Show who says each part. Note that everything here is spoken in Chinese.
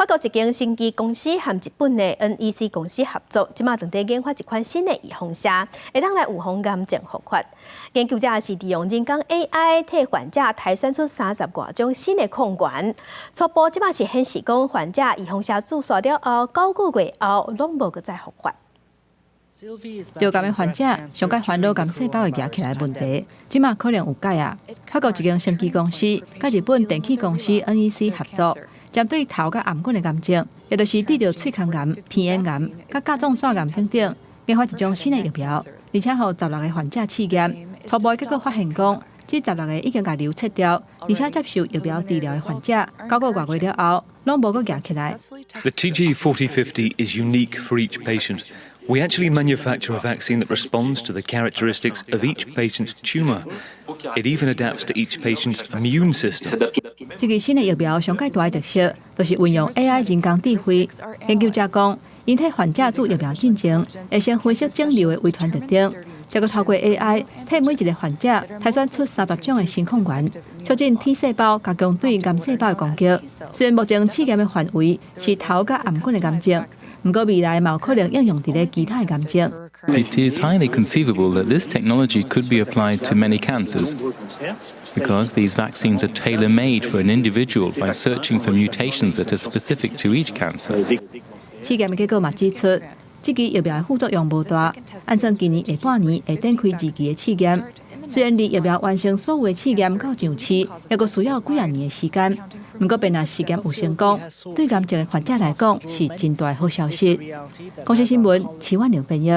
Speaker 1: 法国一间生技公司和日本的 NEC 公司合作，即马正在研发一款新的预防射，会当来预防癌症复发。研究者是利用人工 AI 替患者提选出30多种新的抗原，初步即马是显示讲患者预防射注射了后9个月后，拢无再复发。
Speaker 2: 流感的患者上解烦恼癌细胞会夹起来的问题，即马可能有解啊！法国一间生技公司甲日本电器公司 NEC 合作，针对头甲颔管的癌症，也就是治疗喙腔癌、鼻咽癌、甲甲状腺癌等等，研发一种新的疫苗，而且互16个患者试验，初步结果发现讲，这16个已经甲瘤切掉，而且接受疫苗治疗的患者，9个多月了后，拢无佫夹起来。
Speaker 3: The TG4050 is unique for each patient. We actually manufacture a vaccine that responds to the characteristics of each patient's tumour. It even adapts to each patient's immune system.
Speaker 2: 这个新的疫苗上介大的特色，就是运用 AI 人工智慧。研究者讲，因替患者做疫苗进前，会先分析肿瘤的遗传特征，再个透过 AI 替每一个患者提选出30种的新抗原，促进 T 细胞加强对癌细胞的攻击。虽然目前试验的范围是头甲颔管的癌症。 不过未来有可能应用在其他癌症。
Speaker 4: It is highly conceivable that this technology could be applied to many cancers, because these vaccines are tailor-made for an individual by searching for mutations that are specific to each cancer.
Speaker 2: 试验的结果嘛指出，这支疫苗的副作用无大，按算今年下半年会展开2期的试验。虽然离疫苗完成所有的试验到上市，也阁需要几啊年的时间。 不过，若试验有成功，对癌症的患者来讲是真大好消息。公司新闻，齐婉玲编译。